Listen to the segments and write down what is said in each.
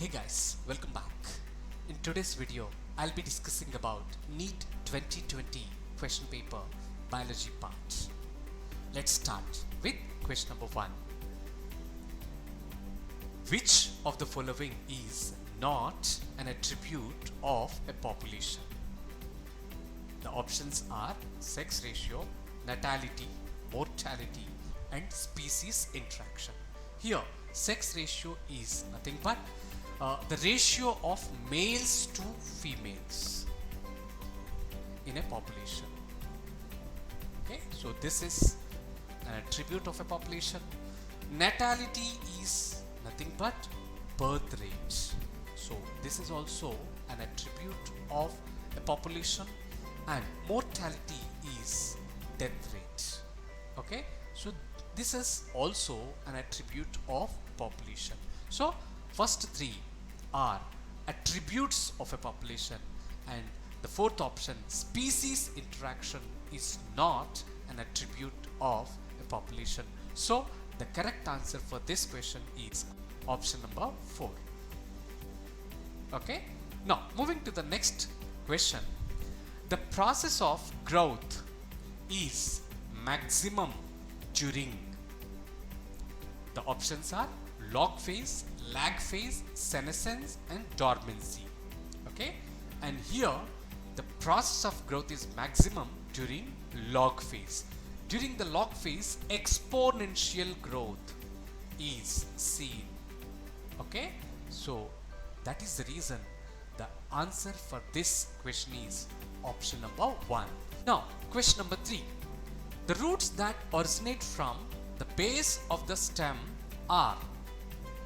Hey guys, welcome back. In today's video, I'll be discussing about NEET 2020 question paper biology part. Let's start with question number 1. Which of the following is not an attribute of a population? The options are sex ratio, natality, mortality, and species interaction. Here, sex ratio is nothing but the ratio of males to females in a population. Okay, so this is an attribute of a population. Natality is nothing but birth rate. So this is also an attribute of a population, and mortality is death rate. Okay, so this is also an attribute of population. So first three are attributes of a population, and the fourth option, species interaction, is not an attribute of a population. So the correct answer for this question is option number 4. Okay, now moving to the next question. The process of growth is maximum during. The options are log phase, lag phase, senescence, and dormancy. Okay, and here the process of growth is maximum during log phase. During the log phase, exponential growth is seen. Okay, so that is the reason the answer for this question is option number 1. Now, question number 3. The roots that originate from the base of the stem are.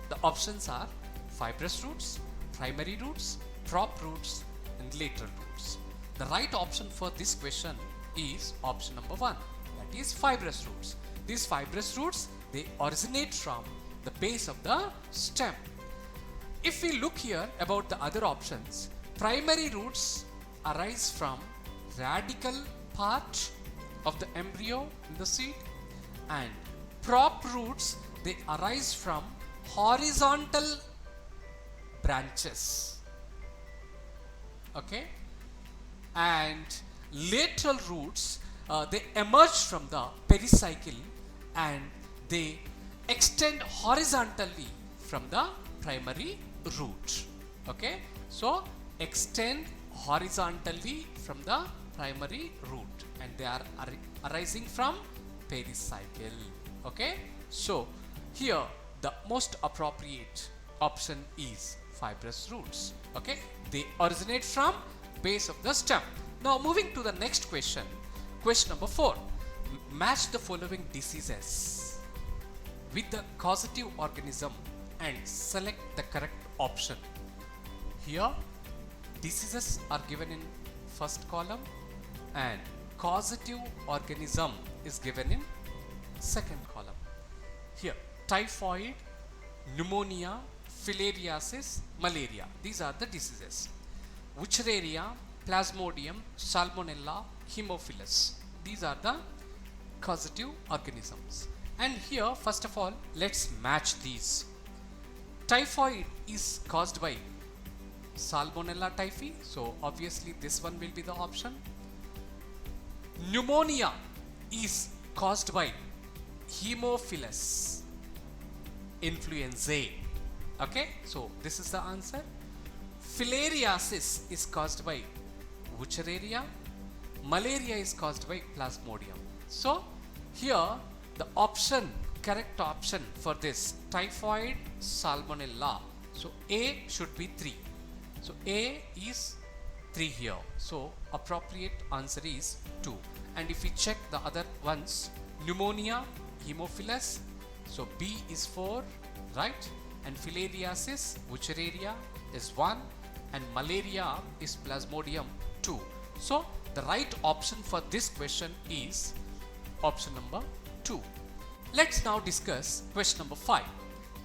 The options are fibrous roots, primary roots, prop roots, and lateral roots. The right option for this question is option number 1, that is fibrous roots. These fibrous roots, they originate from the base of the stem. If we look here about the other options, primary roots arise from radical part of the embryo in the seed, and prop roots, they arise from horizontal branches. Okay, and lateral roots, they emerge from the pericycle and they extend horizontally from the primary root. Okay, so extend horizontally from the primary root, and they are arising from pericycle. Okay, so here the most appropriate option is fibrous roots. Okay, they originate from base of the stem. Now moving to the next question, question number 4. Match the following diseases with the causative organism and select the correct option. Here diseases are given in first column and causative organism is given in second column. Here typhoid, pneumonia, filariasis, malaria, these are the diseases. Wuchereria, plasmodium, salmonella, haemophilus, these are the causative organisms. And here first of all, let's match these. Typhoid is caused by Salmonella typhi, so obviously this one will be the option. Pneumonia is caused by Haemophilus influenzae. Okay, so this is the answer. Filariasis is caused by Wuchereria. Malaria is caused by Plasmodium. So here the option, correct option for this typhoid, Salmonella, so A should be 3. So A is 3 here. So appropriate answer is 2. And if we check the other ones, pneumonia, Haemophilus, so B is 4, right? And filariasis, Wuchereria is 1, and malaria is Plasmodium 2. So the right option for this question is option number 2. Let's now discuss question number 5.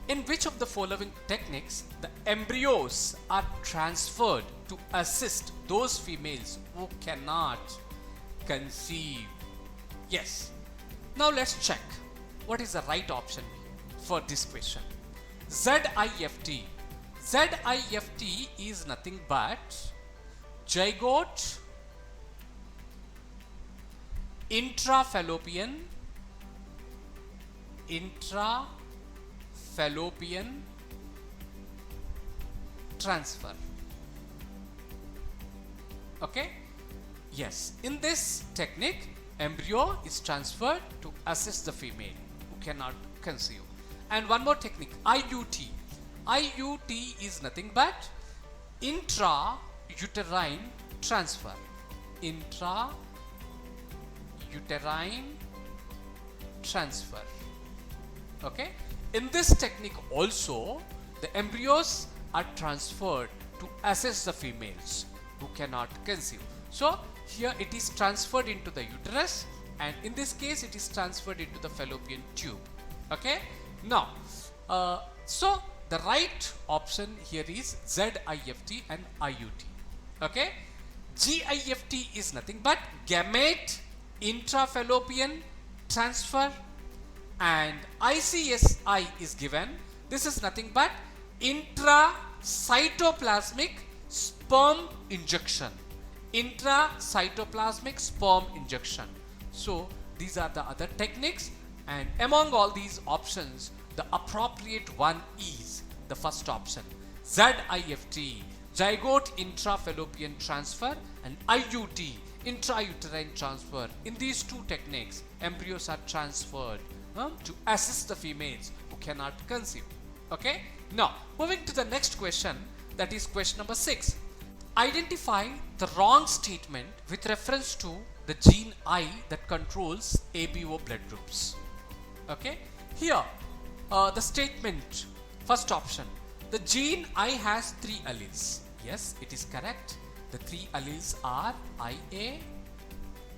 In which of the following techniques the embryos are transferred to assist those females who cannot conceive? Yes. Now let's check what is the right option for this question. ZIFT, ZIFT is nothing but zygote intrafallopian transfer. Okay, yes, in this technique embryo is transferred to assist the female who cannot conceive. And one more technique, IUT is nothing but intrauterine transfer. Intrauterine transfer. Okay, in this technique also the embryos are transferred to assist the females who cannot conceive. So here it is transferred into the uterus, and in this case it is transferred into the fallopian tube. Okay, now so the right option here is ZIFT and IUT. Okay, GIFT is nothing but gamete intrafallopian transfer, and ICSI is given. This is nothing but intracytoplasmic sperm injection. Intracytoplasmic sperm injection. So these are the other techniques, and among all these options the appropriate one is the first option, ZIFT, zygote intrafallopian transfer, and IUT, intrauterine transfer. In these two techniques embryos are transferred to assist the females who cannot conceive. Okay, now moving to the next question, that is question number 6. Identify the wrong statement with reference to the gene I that controls ABO blood groups. Okay, here the statement, first option, the gene I has 3 alleles. Yes, it is correct. The 3 alleles are IA,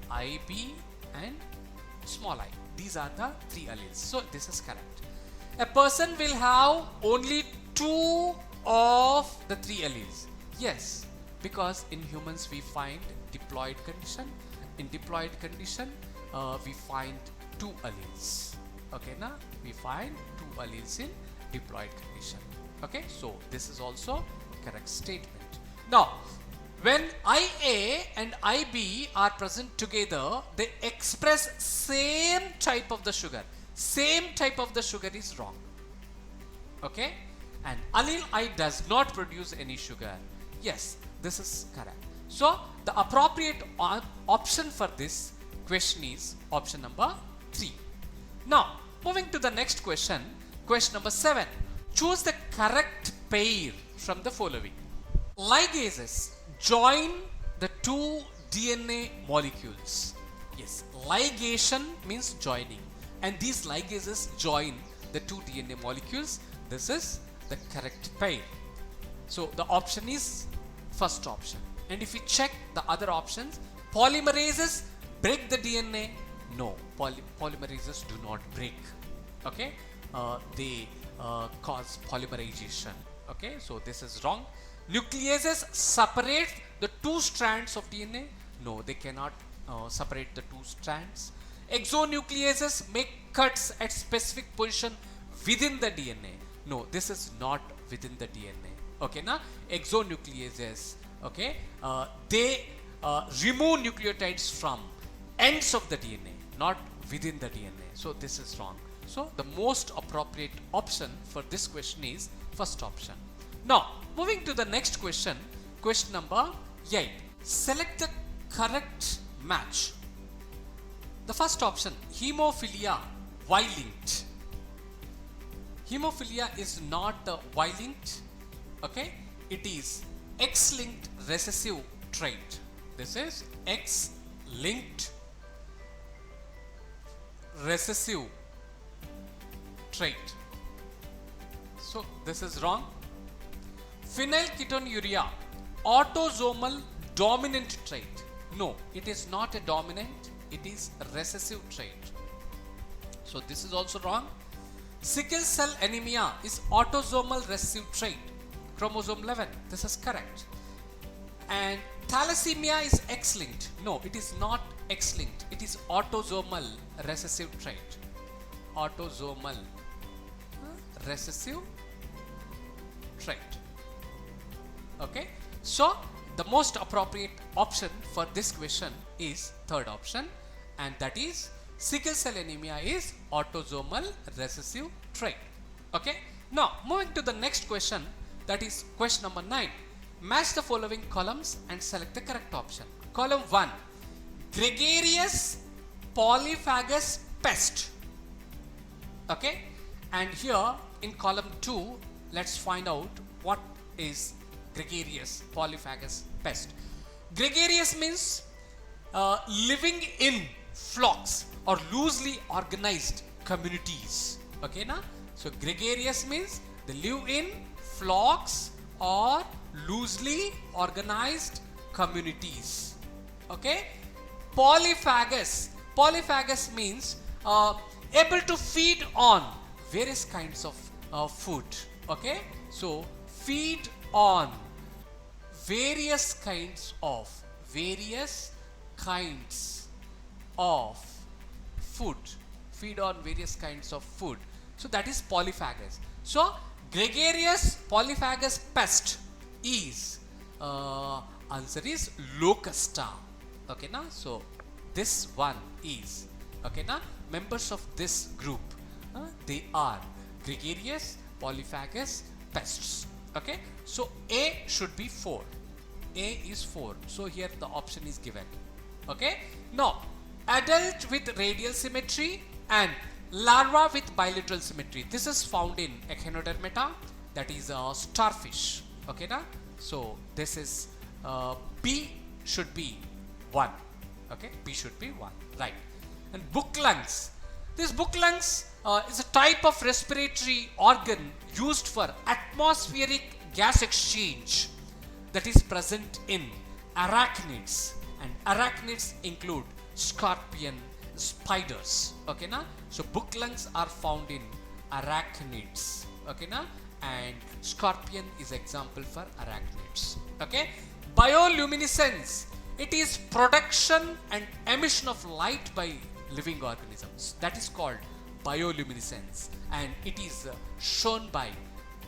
IB and small I. These are the 3 alleles. So this is correct. A person will have only 2 of the 3 alleles. Yes, because in humans we find diploid condition. In diploid condition we find 2 alleles. Okay, now we find 2 alleles in diploid condition. Okay, so this is also correct statement. Now when IA and IB are present together, they express same type of the sugar. Same type of the sugar is wrong. Okay, and allele I does not produce any sugar. Yes, this is correct. So the appropriate option for this question is option number 3. Now moving to the next question, question number 7. Choose the correct pair from the following. Ligases join the 2 DNA molecules. Yes, ligation means joining, and these ligases join the 2 DNA molecules. This is the correct pair. So the option is first option. And if we check the other options, polymerases break the DNA. No, polymerases do not break. Okay, they cause polymerization. Okay, so this is wrong. Nucleases separate the 2 strands of DNA. No, they cannot separate the 2 strands. Exonucleases make cuts at specific position within the DNA. No, this is not within the DNA. Okay, now exonucleases, okay, they remove nucleotides from ends of the DNA, not within the DNA. So this is wrong. So the most appropriate option for this question is first option. Now moving to the next question, question number 8. Select the correct match. The first option, hemophilia Y-linked. Hemophilia is not the Y-linked. Okay, it is X-linked recessive trait. This is X-linked recessive trait. So this is wrong. Phenylketonuria, autosomal dominant trait. No, it is not a dominant, it is a recessive trait. So this is also wrong. Sickle cell anemia is autosomal recessive trait, chromosome 11. This is correct. And thalassemia is X-linked. No, it is not X-linked. It is autosomal recessive trait. Autosomal recessive trait. Okay, so the most appropriate option for this question is third option, and that is sickle cell anemia is autosomal recessive trait. Okay, now moving to the next question, that is question number 9. Match the following columns and select the correct option. Column 1, gregarious polyphagous pest. Okay, and here in column 2, let's find out what is gregarious polyphagous pest. Gregarious means living in flocks or loosely organized communities. Okay, na? So gregarious means they live in flocks or loosely organized communities. Okay, polyphagous means able to feed on various kinds of food. Okay, so feed on various kinds of food, feed on various kinds of food. So that is polyphagous. So gregarious polyphagous pest is answer is Locusta. Okay, na? So this one is, okay, na? Members of this group, they are gregarious polyphagous pests. Okay, so A should be 4. A is 4. So here the option is given. Okay, now adult with radial symmetry and larva with bilateral symmetry. This is found in Echinodermata, that is starfish. Okay, na? So this is B should be 1. Okay, B should be 1. Right. And book lungs. This book lungs is a type of respiratory organ used for atmospheric gas exchange that is present in arachnids, and arachnids include scorpion, spiders. Okay, na? So book lungs are found in arachnids. Okay, na? And scorpion is example for arachnids. Okay, bioluminescence, it is production and emission of light by living organisms. That is called bioluminescence, and it is shown by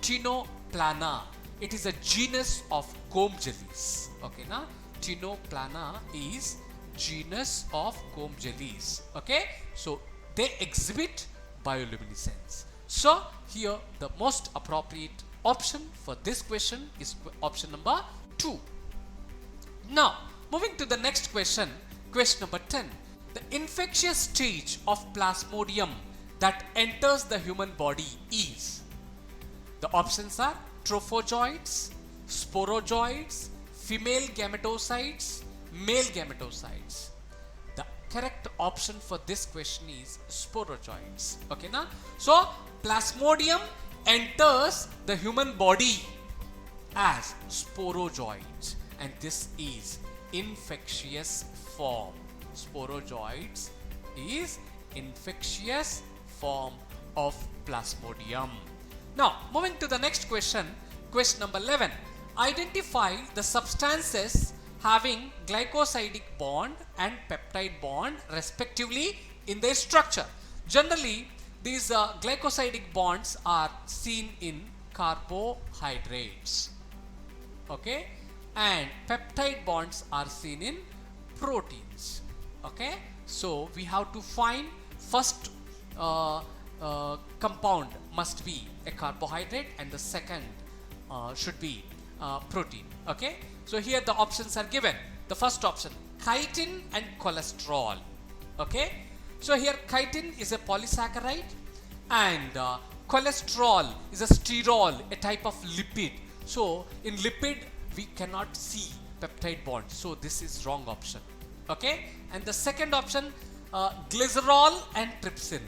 Tinoplana. It is a genus of comb jellies. Okay, na? Tinoplana is genus of comb jellies. Okay, so they exhibit bioluminescence. So here the most appropriate option for this question is option number 2. Now moving to the next question, question number 10. The infectious stage of Plasmodium that enters the human body is, the options are trophozoites, sporozoites, female gametocytes, male gametocytes. The correct option for this question is sporozoites. Okay, na? So Plasmodium enters the human body as sporozoites, and this is infectious form. Sporozoites is infectious form of Plasmodium. Now moving to the next question, question number 11. Identify the substances having glycosidic bond and peptide bond respectively in their structure. Generally these glycosidic bonds are seen in carbohydrates. Okay, and peptide bonds are seen in proteins. Okay, so we have to find first compound must be a carbohydrate, and the second should be protein. Okay, so here the options are given. The first option, chitin and cholesterol. Okay, so here chitin is a polysaccharide, and cholesterol is a sterol, a type of lipid. So in lipid we cannot see peptide bonds, so this is wrong option. Okay, and the second option, glycerol and trypsin.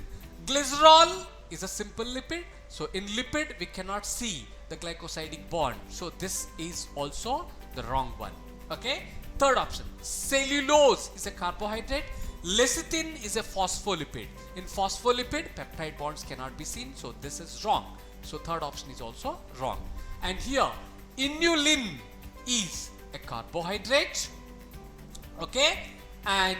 Glycerol is a simple lipid, so in lipid we cannot see the glycosidic bond, so this is also the wrong one. Okay, third option, cellulose is a carbohydrate, lecithin is a phospholipid. In phospholipid peptide bonds cannot be seen, so this is wrong. So third option is also wrong. And here inulin is a carbohydrate. Okay, and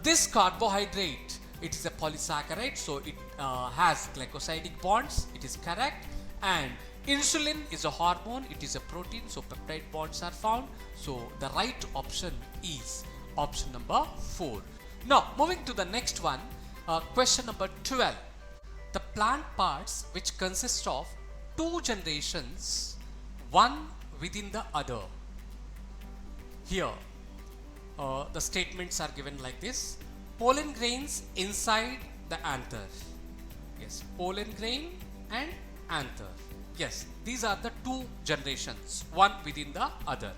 this carbohydrate, it is a polysaccharide, so it has glycosidic bonds, it is correct. And Insulin is a hormone, it is a protein, so peptide bonds are found. So the right option is option number 4. Now moving to the next one, question number 12. The plant parts which consist of two generations, one within the other. Here the statements are given like this: pollen grains inside the anther. Yes, pollen grain and anther. Yes, these are the two generations, one within the other.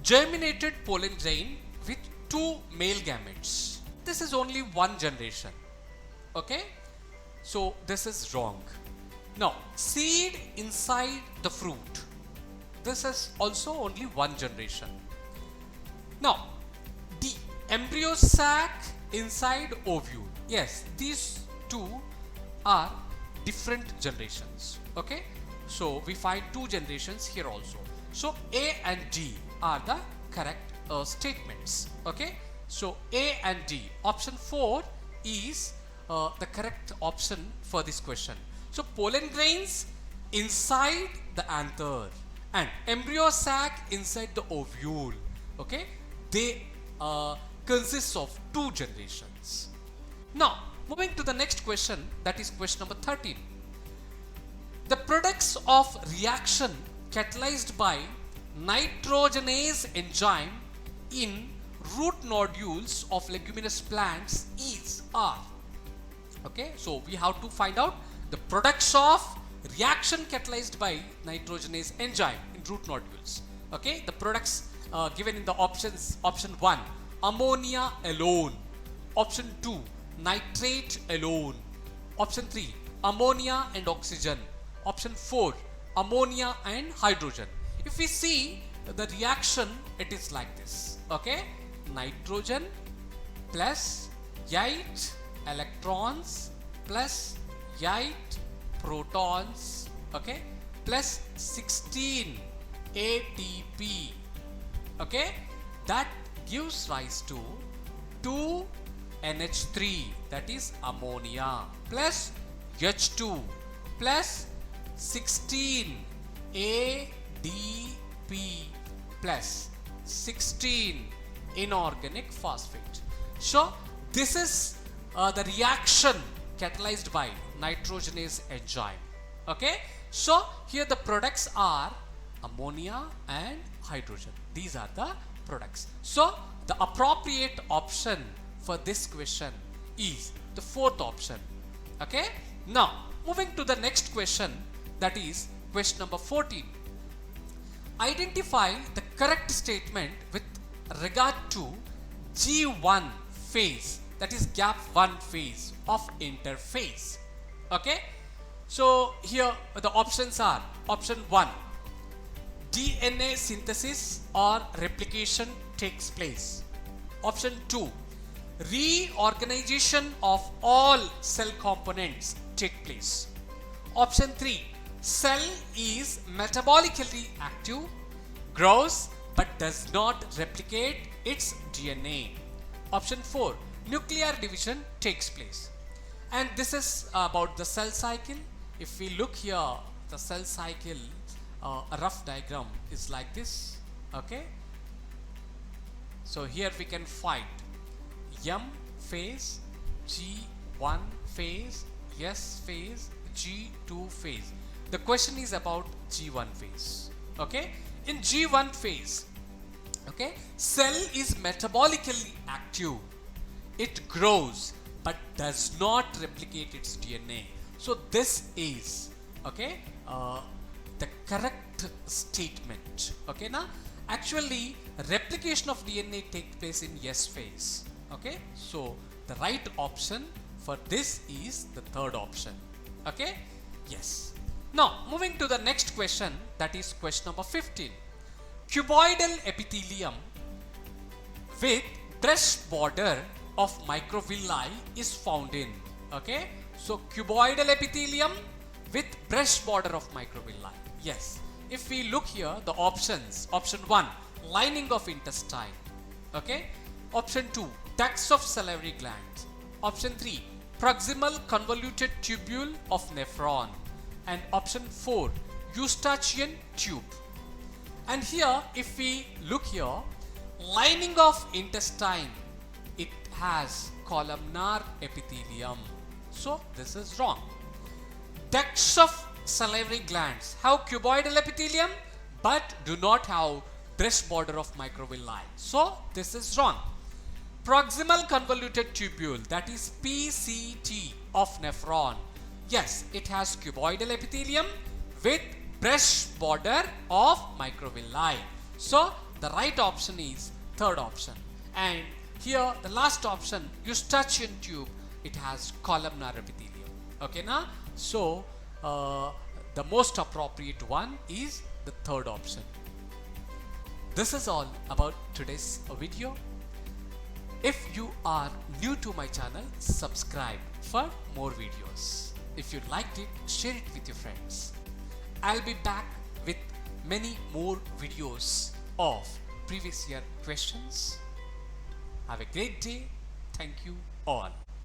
Germinated pollen grain with two male gametes. This is only one generation. Okay, so this is wrong. Now, seed inside the fruit. This is also only one generation. Now, the embryo sac inside ovule. Yes, these two are different generations. Okay, so we find two generations here also. So A and D are the correct statements. Okay, so A and D, option 4 is the correct option for this question. So pollen grains inside the anther and embryo sac inside the ovule. Okay, they consist of two generations. Now moving to the next question, that is question number 13. The products of reaction catalyzed by nitrogenase enzyme in root nodules of leguminous plants are. Okay, so we have to find out the products of reaction catalyzed by nitrogenase enzyme in root nodules. Okay, the products given in the options: option 1, ammonia alone; option 2, nitrate alone; option 3, ammonia and oxygen; option 4, ammonia and hydrogen. If we see the reaction, it is like this. Okay, nitrogen plus 8 electrons plus 8 protons, okay, plus 16 ATP. Okay, that gives rise to 2 NH3, that is ammonia, plus H2 plus 16 ADP plus 16 inorganic phosphate. So this is the reaction catalyzed by nitrogenase enzyme. Okay, so here the products are ammonia and hydrogen. These are the products. So the appropriate option for this question is the fourth option. Okay, now moving to the next question, that is question number 14. Identify the correct statement with regard to G1 phase, that is gap 1 phase of interphase. Okay, so here the options are: option 1, DNA synthesis or replication takes place; option 2, reorganization of all cell components take place; option 3, cell is metabolically active, grows but does not replicate its DNA; option 4, nuclear division takes place. And this is about the cell cycle. If we look here, the cell cycle, a rough diagram is like this. Okay, so here we can find M phase, G1 phase, S phase, G2 phase. The question is about G1 phase. Okay, in G1 phase, okay, cell is metabolically active, it grows but does not replicate its DNA. So this is, okay, the correct statement. Okay, now actually replication of DNA takes place in S phase. Okay, so the right option for this is the third option. Okay, yes. Now moving to the next question, that is question number 15. Cuboidal epithelium with breast border of microvilli is found in. Okay, so cuboidal epithelium with breast border of microvilli. Yes, if we look here, the options: option 1, lining of intestine; okay, option 2, ducts of salivary glands; option 3, proximal convoluted tubule of nephron; and option 4, Eustachian tube. And here, if we look here, lining of intestine, it has columnar epithelium. So this is wrong. Ducts of salivary glands have cuboidal epithelium but do not have breast border of microvilli. So this is wrong. Proximal convoluted tubule, that is PCT of nephron. Yes, it has cuboidal epithelium with breast border of microvilli. So the right option is third option. And here the last option, Eustachian tube, it has columnar epithelium. Okay, now so the most appropriate one is the third option. This is all about today's video. If you are new to my channel, subscribe for more videos. If you liked it, share it with your friends. I'll be back with many more videos of previous year questions. Have a great day. Thank you all.